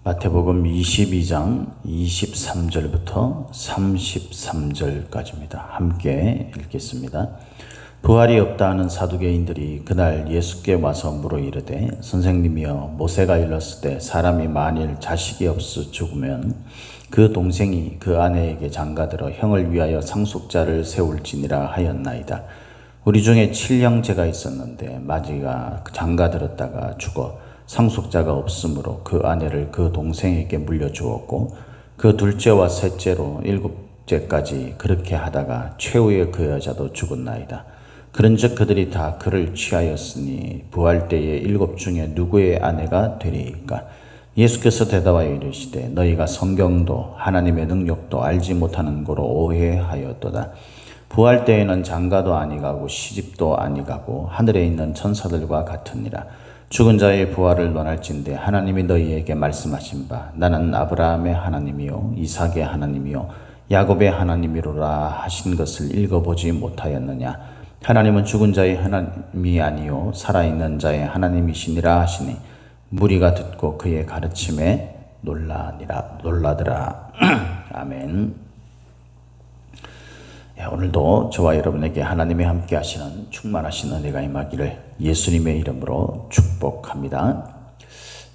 마태복음 22장 23절부터 33절까지입니다. 함께 읽겠습니다. 부활이 없다 하는 사두개인들이 그날 예수께 와서 물어 이르되 선생님이여, 모세가 일렀을 때 사람이 만일 자식이 없어 죽으면 그 동생이 그 아내에게 장가들어 형을 위하여 상속자를 세울지니라 하였나이다. 우리 중에 칠형제가 있었는데 마지가 장가들었다가 죽어 상속자가 없으므로 그 아내를 그 동생에게 물려주었고 그 둘째와 셋째로 일곱째까지 그렇게 하다가 최후의 그 여자도 죽었나이다. 그런즉 그들이 다 그를 취하였으니 부활 때에 일곱 중에 누구의 아내가 되리이까? 예수께서 대답하여 이르시되 너희가 성경도 하나님의 능력도 알지 못하는 거로 오해하였도다. 부활 때에는 장가도 아니가고 시집도 아니가고 하늘에 있는 천사들과 같으니라. 죽은 자의 부활을 논할진대 하나님이 너희에게 말씀하신 바 나는 아브라함의 하나님이요 이삭의 하나님이요 야곱의 하나님이로라 하신 것을 읽어보지 못하였느냐? 하나님은 죽은 자의 하나님이 아니요 살아있는 자의 하나님이시니라 하시니 무리가 듣고 그의 가르침에 놀라더라. 아멘. 오늘도 저와 여러분에게 하나님이 함께 하시는 충만하신 은혜가 임하기를 예수님의 이름으로 축복합니다.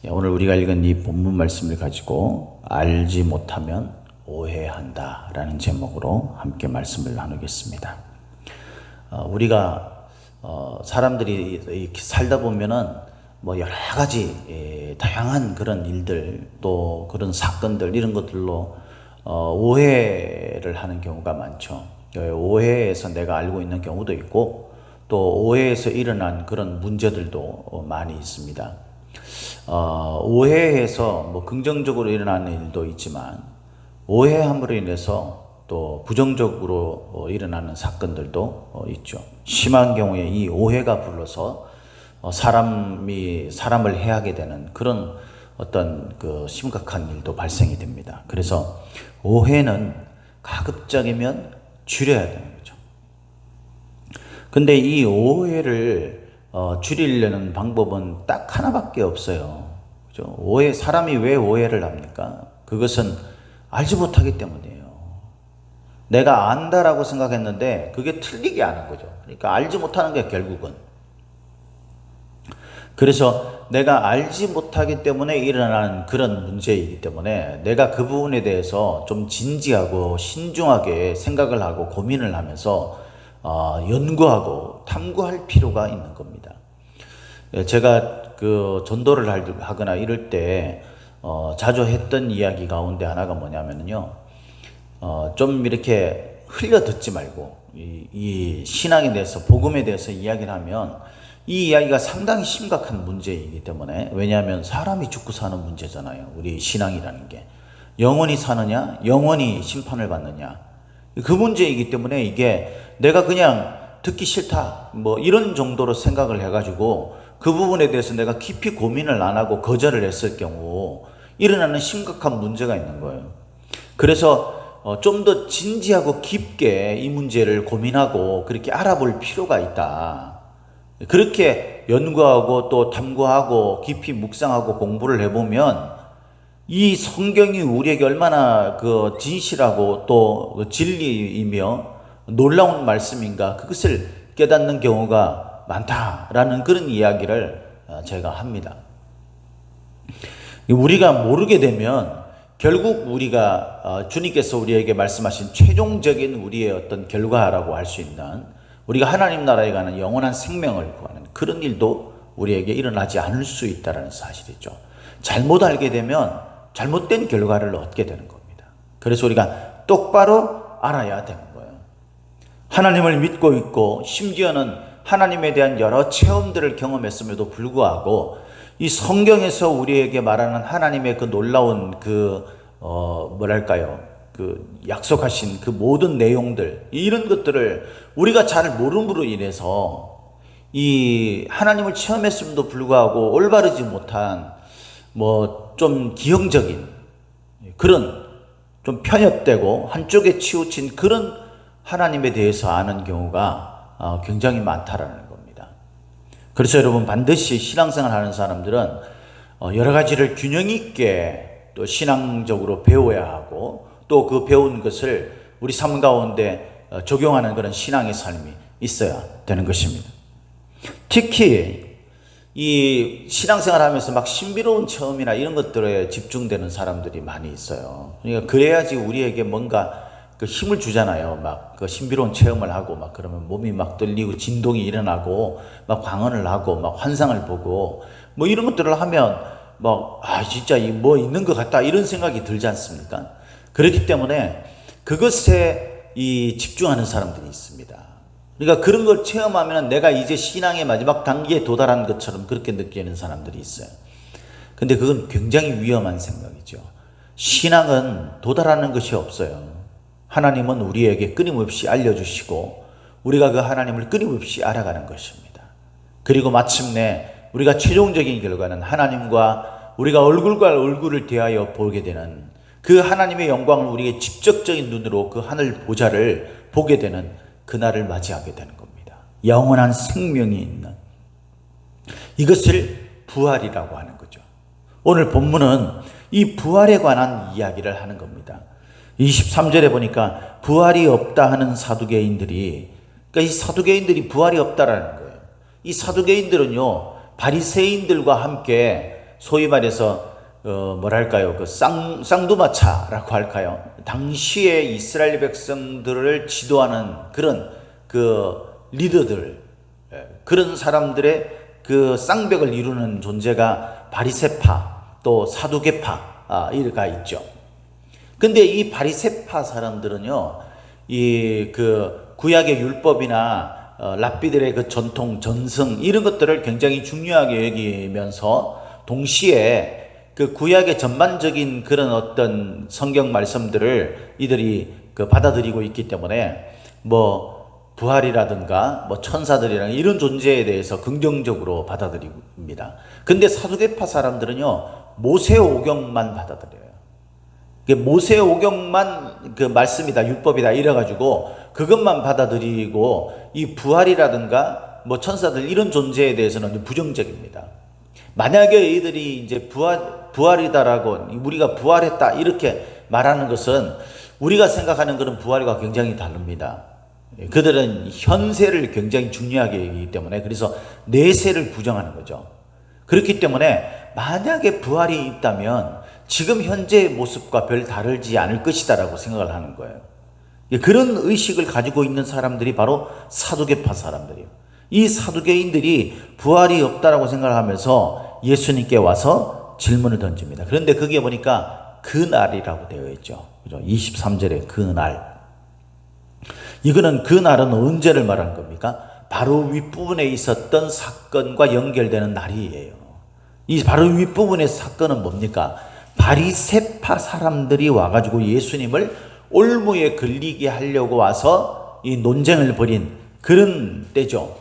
오늘 우리가 읽은 이 본문 말씀을 가지고 알지 못하면 오해한다 라는 제목으로 함께 말씀을 나누겠습니다. 우리가 사람들이 이렇게 살다 보면은 여러 가지 다양한 그런 일들 또 그런 사건들 이런 것들로 오해를 하는 경우가 많죠. 오해에서 내가 알고 있는 경우도 있고 또 오해에서 일어난 그런 문제들도 많이 있습니다. 오해에서 긍정적으로 일어나는 일도 있지만 오해함으로 인해서 또 부정적으로 일어나는 사건들도 있죠. 심한 경우에 이 오해가 불러서 사람이 사람을 해하게 되는 그런 어떤 그 심각한 일도 발생이 됩니다. 그래서 오해는 가급적이면 줄여야 되는 거죠. 근데 이 오해를 줄이려는 방법은 딱 하나밖에 없어요. 그죠? 사람이 왜 오해를 합니까? 그것은 알지 못하기 때문이에요. 내가 안다라고 생각했는데 그게 틀리게 아는 거죠. 그러니까 알지 못하는 게 결국은. 그래서 내가 알지 못하기 때문에 일어나는 그런 문제이기 때문에 내가 그 부분에 대해서 좀 진지하고 신중하게 생각을 하고 고민을 하면서 연구하고 탐구할 필요가 있는 겁니다. 제가 그 전도를 하거나 이럴 때 자주 했던 이야기 가운데 하나가 뭐냐면요, 좀 이렇게 흘려 듣지 말고 이 신앙에 대해서 복음에 대해서 이야기를 하면 이 이야기가 상당히 심각한 문제이기 때문에, 왜냐하면 사람이 죽고 사는 문제잖아요. 우리 신앙이라는 게 영원히 사느냐 영원히 심판을 받느냐 그 문제이기 때문에 이게 내가 그냥 듣기 싫다 이런 정도로 생각을 해가지고 그 부분에 대해서 내가 깊이 고민을 안 하고 거절을 했을 경우 일어나는 심각한 문제가 있는 거예요. 그래서 좀 더 진지하고 깊게 이 문제를 고민하고 그렇게 알아볼 필요가 있다. 그렇게 연구하고 또 탐구하고 깊이 묵상하고 공부를 해보면 이 성경이 우리에게 얼마나 그 진실하고 또 진리이며 놀라운 말씀인가 그것을 깨닫는 경우가 많다라는 그런 이야기를 제가 합니다. 우리가 모르게 되면 결국 우리가 주님께서 우리에게 말씀하신 최종적인 우리의 어떤 결과라고 할 수 있는 우리가 하나님 나라에 가는 영원한 생명을 구하는 그런 일도 우리에게 일어나지 않을 수 있다는 사실이죠. 잘못 알게 되면 잘못된 결과를 얻게 되는 겁니다. 그래서 우리가 똑바로 알아야 되는 거예요. 하나님을 믿고 있고 심지어는 하나님에 대한 여러 체험들을 경험했음에도 불구하고 이 성경에서 우리에게 말하는 하나님의 그 놀라운 그 약속하신 그 모든 내용들 이런 것들을 우리가 잘 모름으로 인해서 이 하나님을 체험했음에도 불구하고 올바르지 못한 좀 기형적인 그런 좀 편협되고 한쪽에 치우친 그런 하나님에 대해서 아는 경우가 굉장히 많다라는 겁니다. 그래서 여러분 반드시 신앙생활 하는 사람들은 여러 가지를 균형 있게 또 신앙적으로 배워야 하고 또 그 배운 것을 우리 삶 가운데 적용하는 그런 신앙의 삶이 있어야 되는 것입니다. 특히 이 신앙생활 하면서 막 신비로운 체험이나 이런 것들에 집중되는 사람들이 많이 있어요. 그러니까 그래야지 우리에게 뭔가 그 힘을 주잖아요. 막 그 신비로운 체험을 하고 막 그러면 몸이 막 떨리고 진동이 일어나고 막 방언을 하고 막 환상을 보고 뭐 이런 것들을 하면 막 진짜 뭐 있는 것 같다 이런 생각이 들지 않습니까? 그렇기 때문에 그것에 이 집중하는 사람들이 있습니다. 그러니까 그런 걸 체험하면 내가 이제 신앙의 마지막 단계에 도달한 것처럼 그렇게 느끼는 사람들이 있어요. 근데 그건 굉장히 위험한 생각이죠. 신앙은 도달하는 것이 없어요. 하나님은 우리에게 끊임없이 알려주시고 우리가 그 하나님을 끊임없이 알아가는 것입니다. 그리고 마침내 우리가 최종적인 결과는 하나님과 우리가 얼굴과 얼굴을 대하여 보게 되는 그 하나님의 영광을 우리의 직접적인 눈으로 그 하늘 보좌를 보게 되는 그날을 맞이하게 되는 겁니다. 영원한 생명이 있는 이것을 부활이라고 하는 거죠. 오늘 본문은 이 부활에 관한 이야기를 하는 겁니다. 23절에 보니까 부활이 없다 하는 사두개인들이, 그러니까 이 사두개인들이 부활이 없다라는 거예요. 이 사두개인들은요 바리새인들과 함께 소위 말해서 뭐랄까요, 그 쌍두마차라고 할까요? 당시에 이스라엘 백성들을 지도하는 그런 그 리더들, 그런 사람들의 그 쌍벽을 이루는 존재가 바리새파 또 사두개파가 있죠. 근데 이 바리새파 사람들은요, 이 그 구약의 율법이나 랍비들의 그 전통, 전승 이런 것들을 굉장히 중요하게 여기면서 동시에 그 구약의 전반적인 그런 어떤 성경 말씀들을 이들이 그 받아들이고 있기 때문에 뭐 부활이라든가 뭐 천사들이랑 이런 존재에 대해서 긍정적으로 받아들입니다. 근데 사두개파 사람들은요 모세오경만 받아들여요. 모세오경만 그 말씀이다, 율법이다 이래가지고 그것만 받아들이고 이 부활이라든가 뭐 천사들 이런 존재에 대해서는 부정적입니다. 만약에 이들이 이제 부활이다라고 우리가 부활했다 이렇게 말하는 것은 우리가 생각하는 그런 부활과 굉장히 다릅니다. 그들은 현세를 굉장히 중요하게 여기기 때문에 그래서 내세를 부정하는 거죠. 그렇기 때문에 만약에 부활이 있다면 지금 현재의 모습과 별 다르지 않을 것이다라고 생각을 하는 거예요. 그런 의식을 가지고 있는 사람들이 바로 사두개파 사람들이에요. 이 사두개인들이 부활이 없다라고 생각을 하면서 예수님께 와서 질문을 던집니다. 그런데 거기에 보니까 그날이라고 되어 있죠. 23절에 그날. 이거는 그날은 언제를 말하는 겁니까? 바로 윗부분에 있었던 사건과 연결되는 날이에요. 이 바로 윗부분의 사건은 뭡니까? 바리새파 사람들이 와가지고 예수님을 올무에 걸리게 하려고 와서 이 논쟁을 벌인 그런 때죠.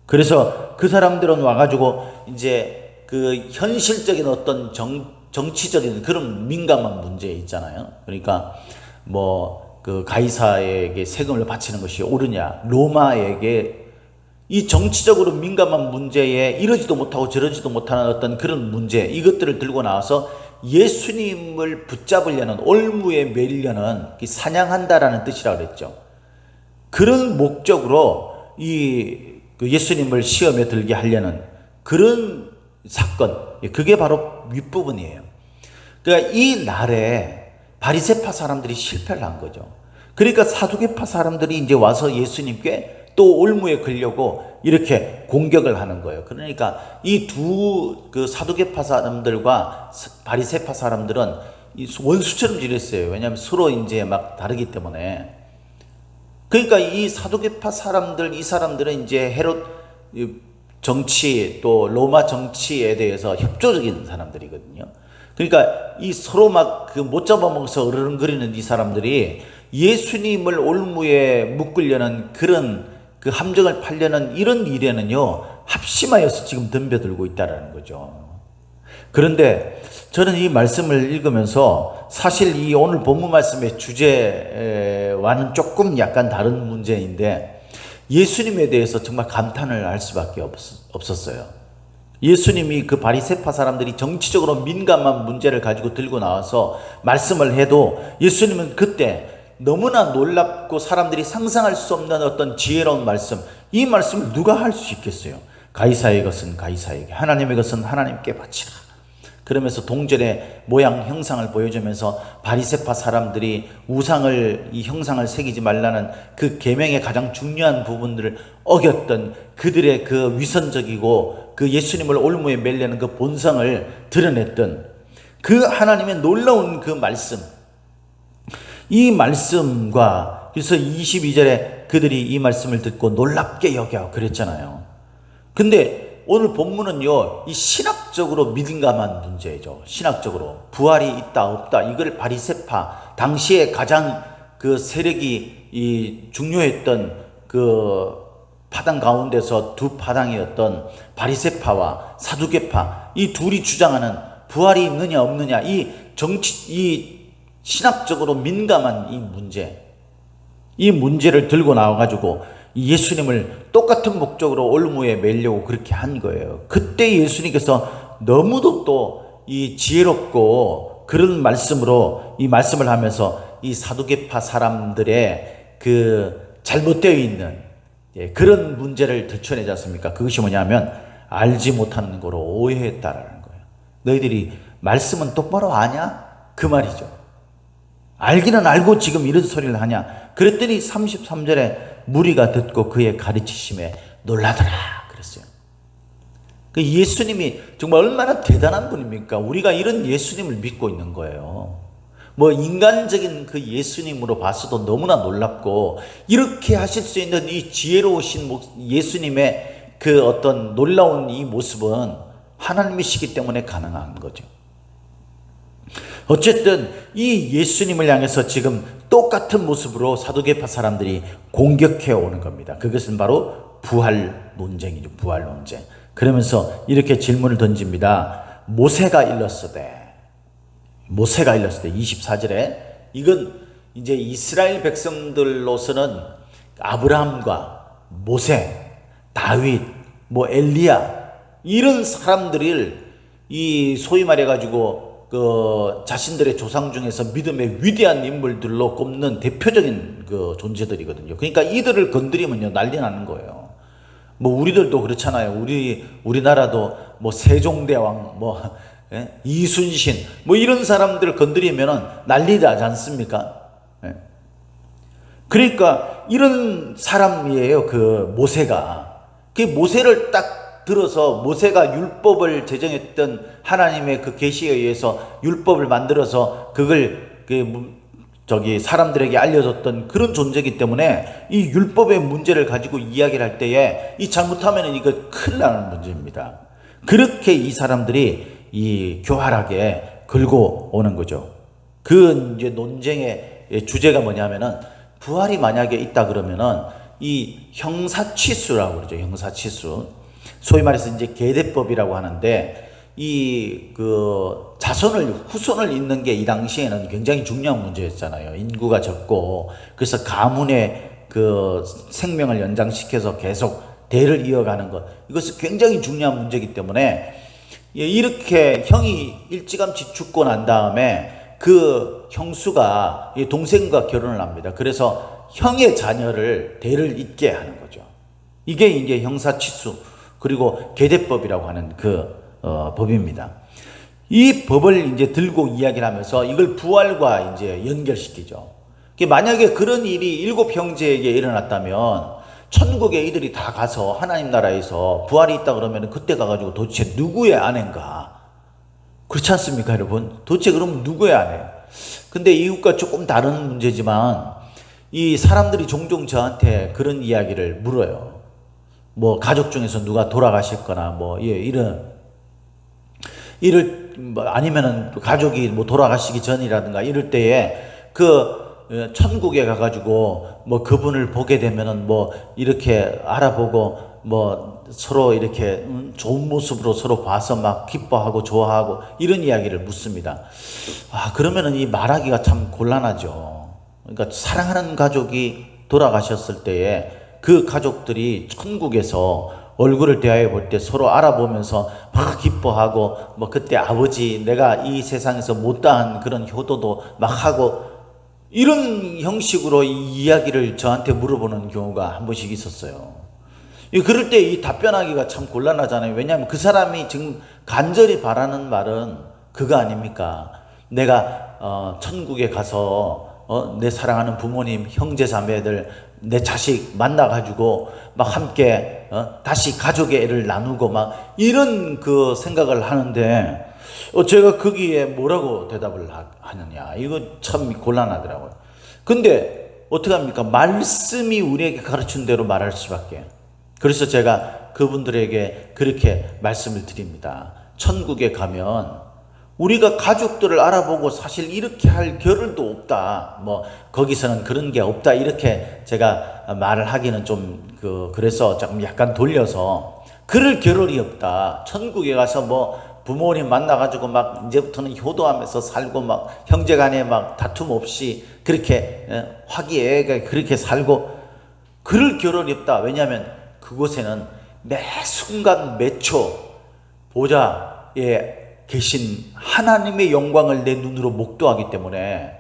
그래서 그 사람들은 와가지고 이제 그 현실적인 어떤 정치적인 그런 민감한 문제 있잖아요. 그러니까 뭐 그 가이사에게 세금을 바치는 것이 옳으냐, 로마에게 이 정치적으로 민감한 문제에 이러지도 못하고 저러지도 못하는 어떤 그런 문제, 이것들을 들고 나와서 예수님을 붙잡으려는, 올무에 매려는, 사냥한다라는 뜻이라고 그랬죠. 그런 목적으로 이 예수님을 시험에 들게 하려는 그런 사건, 그게 바로 윗부분이에요. 그러니까 이 날에 바리새파 사람들이 실패를 한 거죠. 그러니까 사두개파 사람들이 이제 와서 예수님께 또 올무에 걸려고 이렇게 공격을 하는 거예요. 그러니까 이 두 그 사두개파 사람들과 바리새파 사람들은 원수처럼 지냈어요. 왜냐하면 서로 이제 막 다르기 때문에. 그러니까 이 사두개파 사람들, 이 사람들은 이제 헤롯 정치 또 로마 정치에 대해서 협조적인 사람들이거든요. 그러니까 이 서로 막 그 못 잡아먹어서 으르렁거리는 이 사람들이 예수님을 올무에 묶으려는 그런 그 함정을 팔려는 이런 일에는요 합심하여서 지금 덤벼들고 있다는 거죠. 그런데 저는 이 말씀을 읽으면서 사실 이 오늘 본문 말씀의 주제와는 조금 약간 다른 문제인데 예수님에 대해서 정말 감탄을 할 수밖에 없었어요. 예수님이 그 바리새파 사람들이 정치적으로 민감한 문제를 가지고 들고 나와서 말씀을 해도 예수님은 그때 너무나 놀랍고 사람들이 상상할 수 없는 어떤 지혜로운 말씀, 이 말씀을 누가 할 수 있겠어요? 가이사의 것은 가이사에게, 하나님의 것은 하나님께 바치라. 그러면서 동전의 모양 형상을 보여주면서 바리새파 사람들이 우상을, 이 형상을 새기지 말라는 그 계명의 가장 중요한 부분들을 어겼던 그들의 그 위선적이고 그 예수님을 올무에 매려는 그 본성을 드러냈던 그 하나님의 놀라운 그 말씀, 이 말씀과, 그래서 22절에 그들이 이 말씀을 듣고 놀랍게 여겨 그랬잖아요. 근데 오늘 본문은요, 이 신학적으로 민감한 문제죠. 신학적으로 부활이 있다 없다, 이걸 바리새파, 당시에 가장 그 세력이 이 중요했던 그 파당 가운데서 두 파당이었던 바리새파와 사두개파, 이 둘이 주장하는 부활이 있느냐 없느냐, 이 신학적으로 민감한 이 문제를 들고 나와가지고 예수님을 똑같은 목적으로 올무에 매려고 그렇게 한 거예요. 그때 예수님께서 너무도 또 이 지혜롭고 그런 말씀으로 이 말씀을 하면서 이 사두개파 사람들의 그 잘못되어 있는 그런 문제를 들춰내지 않습니까? 그것이 뭐냐면 알지 못하는 거로 오해했다라는 거예요. 너희들이 말씀은 똑바로 아냐? 그 말이죠. 알기는 알고 지금 이런 소리를 하냐? 그랬더니 33절에 무리가 듣고 그의 가르치심에 놀라더라 그랬어요. 그 예수님이 정말 얼마나 대단한 분입니까? 우리가 이런 예수님을 믿고 있는 거예요. 뭐 인간적인 그 예수님으로 봤어도 너무나 놀랍고, 이렇게 하실 수 있는 이 지혜로우신 예수님의 그 어떤 놀라운 이 모습은 하나님이시기 때문에 가능한 거죠. 어쨌든 이 예수님을 향해서 지금 똑같은 모습으로 사두개파 사람들이 공격해 오는 겁니다. 그것은 바로 부활 논쟁이죠. 부활 논쟁. 그러면서 이렇게 질문을 던집니다. 모세가 일렀으되 24절에, 이건 이제 이스라엘 백성들로서는 아브라함과 모세, 다윗, 뭐 엘리야, 이런 사람들을 이 소위 말해가지고 그 자신들의 조상 중에서 믿음의 위대한 인물들로 꼽는 대표적인 그 존재들이거든요. 그러니까 이들을 건드리면요 난리 나는 거예요. 뭐 우리들도 그렇잖아요. 우리나라도 뭐 세종대왕, 뭐 이순신, 뭐 이런 사람들을 건드리면은 난리 나지 않습니까? 그러니까 이런 사람이에요. 그 모세가. 그 모세를 딱 들어서, 모세가 율법을 제정했던 하나님의 그 계시에 의해서 율법을 만들어서 그걸 사람들에게 알려줬던 그런 존재이기 때문에 이 율법의 문제를 가지고 이야기를 할 때에 이 잘못하면 이거 큰일 나는 문제입니다. 그렇게 이 사람들이 이 교활하게 걸고 오는 거죠. 그 이제 논쟁의 주제가 뭐냐면은, 부활이 만약에 있다 그러면은 이 형사치수라고 그러죠. 형사치수. 소위 말해서 이제 계대법이라고 하는데, 이 그 후손을 잇는 게 이 당시에는 굉장히 중요한 문제였잖아요. 인구가 적고, 그래서 가문의 그 생명을 연장시켜서 계속 대를 이어가는 것, 이것은 굉장히 중요한 문제이기 때문에 이렇게 형이 일찌감치 죽고 난 다음에 그 형수가 동생과 결혼을 합니다. 그래서 형의 자녀를 대를 잇게 하는 거죠. 이게 이제 형사치수, 그리고 계대법이라고 하는 그 법입니다. 이 법을 이제 들고 이야기를 하면서 이걸 부활과 이제 연결시키죠. 만약에 그런 일이 7 형제에게 일어났다면 천국에 이들이 다 가서 하나님 나라에서 부활이 있다 그러면 그때 가가지고 도대체 누구의 아내인가? 그렇지 않습니까, 여러분? 도대체 그럼 누구의 아내예요? 근데 이것과 조금 다른 문제지만, 이 사람들이 종종 저한테 그런 이야기를 물어요. 뭐 가족 중에서 누가 돌아가셨거나 뭐 아니면은 가족이 뭐 돌아가시기 전이라든가 이럴 때에 그 천국에 가가지고 뭐 그분을 보게 되면은 뭐 이렇게 알아보고 뭐 서로 이렇게 좋은 모습으로 서로 봐서 막 기뻐하고 좋아하고 이런 이야기를 묻습니다. 그러면은 이 말하기가 참 곤란하죠. 그러니까 사랑하는 가족이 돌아가셨을 때에 그 가족들이 천국에서 얼굴을 대하여 볼 때 서로 알아보면서 막 기뻐하고 뭐 그때 아버지 내가 이 세상에서 못다한 그런 효도도 막 하고 이런 형식으로 이 이야기를 저한테 물어보는 경우가 한 번씩 있었어요. 그럴 때 이 답변하기가 참 곤란하잖아요. 왜냐하면 그 사람이 지금 간절히 바라는 말은 그거 아닙니까? 내가 천국에 가서 내 사랑하는 부모님, 형제 자매들, 내 자식 만나가지고 막 함께 다시 가족의 애를 나누고 막 이런 그 생각을 하는데 제가 거기에 뭐라고 대답을 하느냐, 이거 참 곤란하더라고요. 근데 어떻게 합니까? 말씀이 우리에게 가르친 대로 말할 수밖에. 그래서 제가 그분들에게 그렇게 말씀을 드립니다. 천국에 가면 우리가 가족들을 알아보고 사실 이렇게 할 겨를도 없다. 뭐 거기서는 그런 게 없다. 이렇게 제가 말을 하기는 좀 그래서 조금 약간 돌려서 그럴 겨를이 없다. 천국에 가서 뭐 부모님 만나가지고 막 이제부터는 효도하면서 살고 막 형제간에 막 다툼 없이 그렇게 화기애애하게 그렇게 살고 그럴 겨를이 없다. 왜냐하면 그곳에는 매 순간 매 초 보좌에 계신 하나님의 영광을 내 눈으로 목도하기 때문에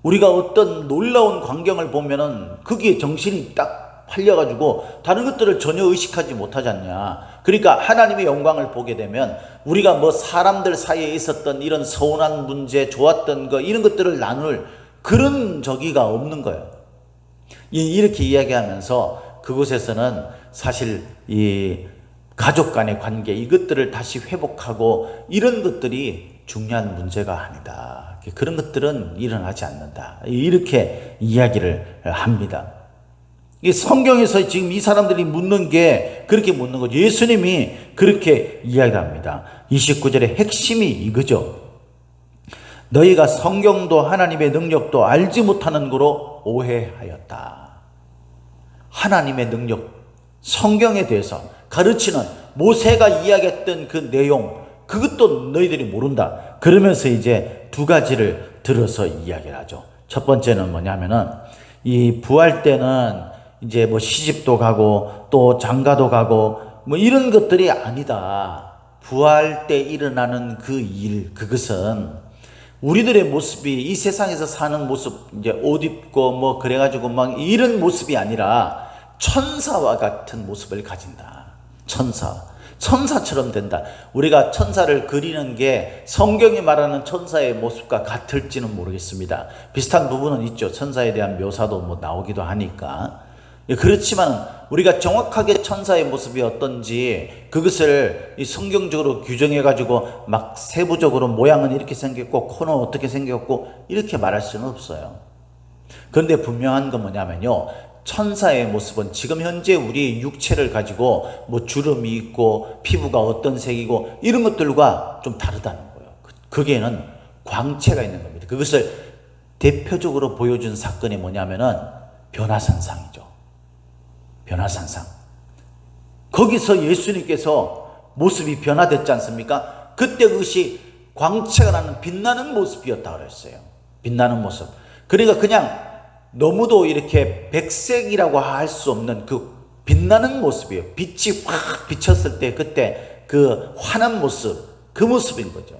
우리가 어떤 놀라운 광경을 보면은 거기에 정신이 딱 팔려가지고 다른 것들을 전혀 의식하지 못하지 않냐. 그러니까 하나님의 영광을 보게 되면 우리가 뭐 사람들 사이에 있었던 이런 서운한 문제, 좋았던 거 이런 것들을 나눌 그런 저기가 없는 거예요. 이렇게 이야기하면서 그곳에서는 사실 이 가족 간의 관계 이것들을 다시 회복하고 이런 것들이 중요한 문제가 아니다. 그런 것들은 일어나지 않는다. 이렇게 이야기를 합니다. 이 성경에서 지금 이 사람들이 묻는 게 그렇게 묻는 거죠. 예수님이 그렇게 이야기합니다. 29절의 핵심이 이거죠. 너희가 성경도 하나님의 능력도 알지 못하는 거로 오해하였다. 하나님의 능력, 성경에 대해서 가르치는 모세가 이야기했던 그 내용 그것도 너희들이 모른다. 그러면서 이제 두 가지를 들어서 이야기를 하죠. 첫 번째는 뭐냐면은 이 부활 때는 이제 뭐 시집도 가고 또 장가도 가고 뭐 이런 것들이 아니다. 부활 때 일어나는 그 일, 그것은 우리들의 모습이 이 세상에서 사는 모습, 이제 옷 입고 뭐 그래가지고 막 이런 모습이 아니라 천사와 같은 모습을 가진다. 천사처럼 된다. 우리가 천사를 그리는 게 성경이 말하는 천사의 모습과 같을지는 모르겠습니다. 비슷한 부분은 있죠. 천사에 대한 묘사도 뭐 나오기도 하니까. 그렇지만 우리가 정확하게 천사의 모습이 어떤지 그것을 이 성경적으로 규정해 가지고 막 세부적으로 모양은 이렇게 생겼고 코는 어떻게 생겼고 이렇게 말할 수는 없어요. 그런데 분명한 건 뭐냐면요, 천사의 모습은 지금 현재 우리 육체를 가지고 뭐 주름이 있고 피부가 어떤 색이고 이런 것들과 좀 다르다는 거예요. 거기에는 광채가 있는 겁니다. 그것을 대표적으로 보여준 사건이 뭐냐면은 변화산상이죠. 변화산상. 거기서 예수님께서 모습이 변화됐지 않습니까? 그때 그것이 광채가 나는 빛나는 모습이었다고 그랬어요. 빛나는 모습. 그러니까 그냥 너무도 이렇게 백색이라고 할 수 없는 그 빛나는 모습이에요. 빛이 확 비쳤을 때 그때 그 환한 모습, 그 모습인 거죠.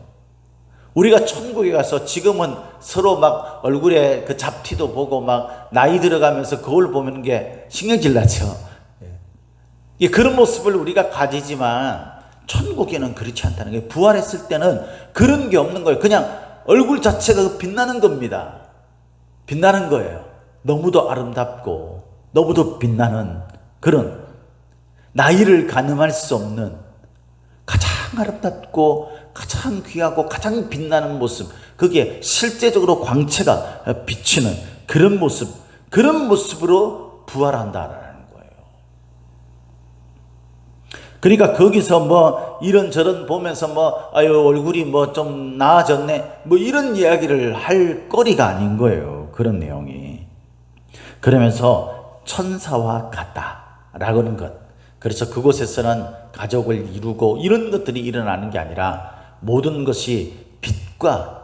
우리가 천국에 가서 지금은 서로 막 얼굴에 그 잡티도 보고 막 나이 들어가면서 거울 보는 게 신경질 나죠. 그런 모습을 우리가 가지지만 천국에는 그렇지 않다는 거예요. 부활했을 때는 그런 게 없는 거예요. 그냥 얼굴 자체가 빛나는 겁니다. 빛나는 거예요. 너무도 아름답고 너무도 빛나는 그런 나이를 가늠할 수 없는 가장 아름답고 가장 귀하고 가장 빛나는 모습, 그게 실제적으로 광채가 비치는 그런 모습, 그런 모습으로 부활한다라는 거예요. 그러니까 거기서 뭐 이런저런 보면서 뭐 아유 얼굴이 뭐 좀 나아졌네 뭐 이런 이야기를 할 거리가 아닌 거예요. 그런 내용이. 그러면서 천사와 같다라고는 것. 그래서 그곳에서는 가족을 이루고 이런 것들이 일어나는 게 아니라 모든 것이 빛과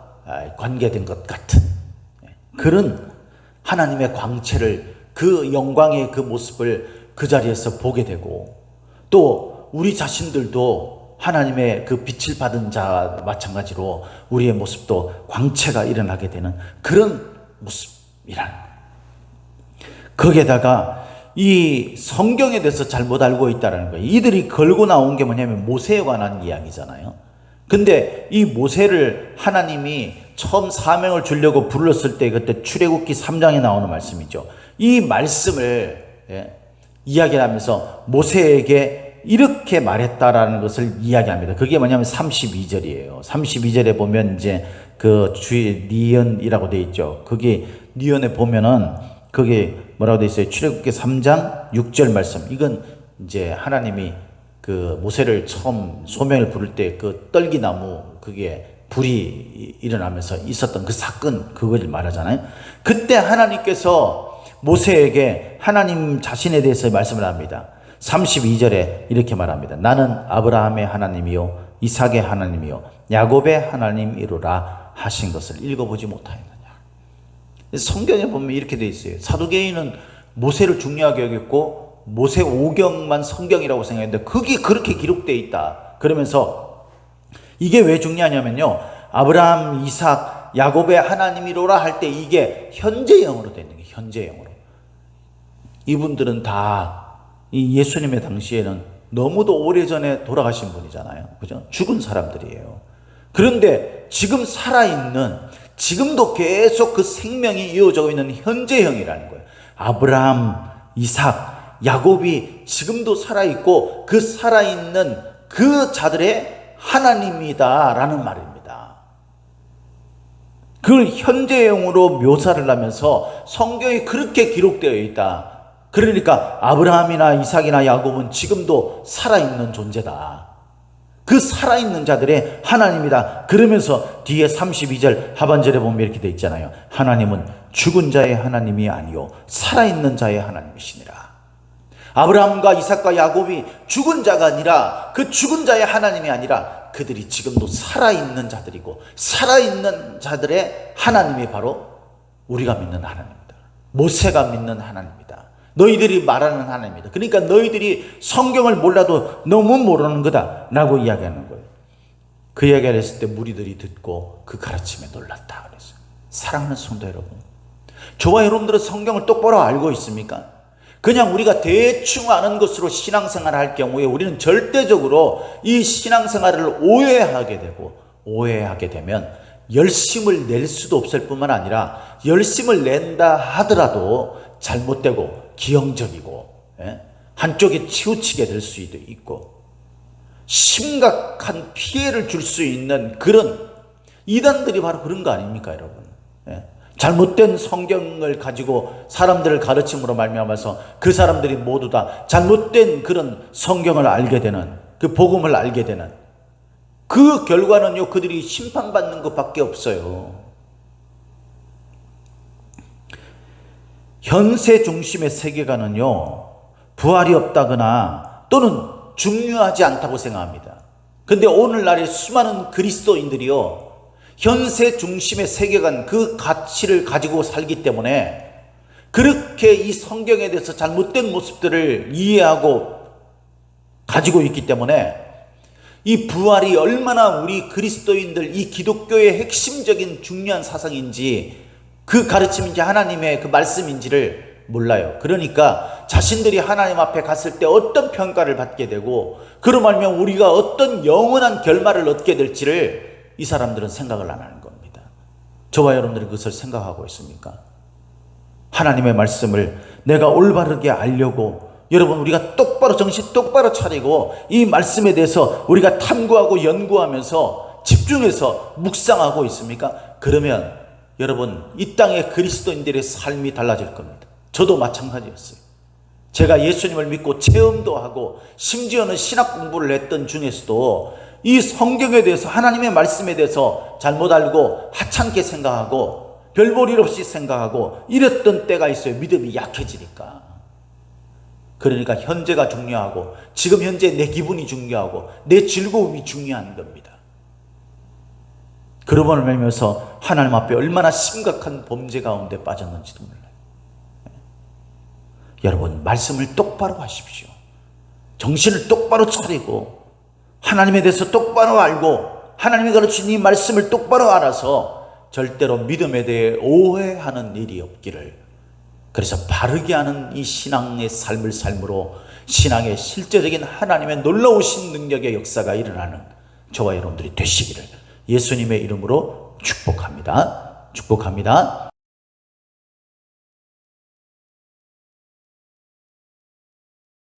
관계된 것 같은 그런 하나님의 광채를, 그 영광의 그 모습을 그 자리에서 보게 되고, 또 우리 자신들도 하나님의 그 빛을 받은 자와 마찬가지로 우리의 모습도 광채가 일어나게 되는 그런 모습이라는 거예요. 거기에다가 이 성경에 대해서 잘못 알고 있다는 거예요. 이들이 걸고 나온 게 뭐냐면 모세에 관한 이야기잖아요. 근데 이 모세를 하나님이 처음 사명을 주려고 불렀을 때 그때 출애굽기 3장에 나오는 말씀이죠. 이 말씀을 이야기하면서 모세에게 이렇게 말했다라는 것을 이야기합니다. 그게 뭐냐면 32절이에요. 32절에 보면 이제 그 주의 니언이라고 되어 있죠. 거기 니언에 보면은 거기 뭐라고 되어 있어요? 출애굽기 3장 6절 말씀. 이건 이제 하나님이 그 모세를 처음 소명을 부를 때 그 떨기나무 그게 불이 일어나면서 있었던 그 사건 그걸 말하잖아요. 그때 하나님께서 모세에게 하나님 자신에 대해서 말씀을 합니다. 32절에 이렇게 말합니다. 나는 아브라함의 하나님이요 이삭의 하나님이요 야곱의 하나님이로라 하신 것을 읽어보지 못하였느냐. 성경에 보면 이렇게 되어 있어요. 사두개인은 모세를 중요하게 여겼고 모세 오경만 성경이라고 생각했는데 그게 그렇게 기록되어 있다. 그러면서 이게 왜 중요하냐면요. 아브라함, 이삭, 야곱의 하나님이로라 할 때 이게 현재형으로 되는 거예요. 현재형으로. 이분들은 다 이 예수님의 당시에는 너무도 오래전에 돌아가신 분이잖아요. 그죠? 죽은 사람들이에요. 그런데 지금 살아있는, 지금도 계속 그 생명이 이어져 있는 현재형이라는 거예요. 아브라함, 이삭, 야곱이 지금도 살아있고 그 살아있는 그 자들의 하나님이다라는 말입니다. 그걸 현재형으로 묘사를 하면서 성경이 그렇게 기록되어 있다. 그러니까 아브라함이나 이삭이나 야곱은 지금도 살아있는 존재다. 그 살아있는 자들의 하나님이다. 그러면서 뒤에 32절 하반절에 보면 이렇게 되어 있잖아요. 하나님은 죽은 자의 하나님이 아니요 살아있는 자의 하나님이시니라. 아브라함과 이삭과 야곱이 죽은 자가 아니라 그 죽은 자의 하나님이 아니라 그들이 지금도 살아있는 자들이고 살아있는 자들의 하나님이 바로 우리가 믿는 하나님입니다. 모세가 믿는 하나님입니다. 너희들이 말하는 하나님입니다. 그러니까 너희들이 성경을 몰라도 너무 모르는 거다 라고 이야기하는 거예요. 그 이야기를 했을 때 무리들이 듣고 그 가르침에 놀랐다 그랬어요. 사랑하는 성도 여러분, 저와 여러분들은 성경을 똑바로 알고 있습니까? 그냥 우리가 대충 아는 것으로 신앙생활을 할 경우에 우리는 절대적으로 이 신앙생활을 오해하게 되면 열심을 낼 수도 없을 뿐만 아니라 열심을 낸다 하더라도 잘못되고 기형적이고 한쪽에 치우치게 될 수도 있고 심각한 피해를 줄 수 있는 그런 이단들이 바로 그런 거 아닙니까 여러분? 잘못된 성경을 가지고 사람들을 가르침으로 말미암아서 그 사람들이 모두 다 잘못된 그런 성경을 알게 되는, 그 복음을 알게 되는 그 결과는요, 그들이 심판받는 것밖에 없어요. 현세 중심의 세계관은요, 부활이 없다거나 또는 중요하지 않다고 생각합니다. 근데 오늘날의 수많은 그리스도인들이요, 현세 중심의 세계관, 그 가치를 가지고 살기 때문에 그렇게 이 성경에 대해서 잘못된 모습들을 이해하고 가지고 있기 때문에 이 부활이 얼마나 우리 그리스도인들, 이 기독교의 핵심적인 중요한 사상인지, 그 가르침인지 하나님의 그 말씀인지를 몰라요. 그러니까 자신들이 하나님 앞에 갔을 때 어떤 평가를 받게 되고 그로 말미암아 우리가 어떤 영원한 결말을 얻게 될지를 이 사람들은 생각을 안 하는 겁니다. 저와 여러분들이 그것을 생각하고 있습니까? 하나님의 말씀을 내가 올바르게 알려고 여러분 우리가 똑바로 정신 똑바로 차리고 이 말씀에 대해서 우리가 탐구하고 연구하면서 집중해서 묵상하고 있습니까? 그러면 여러분 이 땅의 그리스도인들의 삶이 달라질 겁니다. 저도 마찬가지였어요. 제가 예수님을 믿고 체험도 하고 심지어는 신학 공부를 했던 중에서도 이 성경에 대해서 하나님의 말씀에 대해서 잘못 알고 하찮게 생각하고 별 볼 일 없이 생각하고 이랬던 때가 있어요. 믿음이 약해지니까. 그러니까 현재가 중요하고 지금 현재 내 기분이 중요하고 내 즐거움이 중요한 겁니다. 그러므로 말미암아서 하나님 앞에 얼마나 심각한 범죄 가운데 빠졌는지도 몰라요. 여러분 말씀을 똑바로 하십시오. 정신을 똑바로 차리고 하나님에 대해서 똑바로 알고 하나님이 가르친 이 말씀을 똑바로 알아서 절대로 믿음에 대해 오해하는 일이 없기를, 그래서 바르게 하는 이 신앙의 삶을 삶으로 신앙의 실제적인 하나님의 놀라우신 능력의 역사가 일어나는 저와 여러분들이 되시기를 예수님의 이름으로 축복합니다. 축복합니다.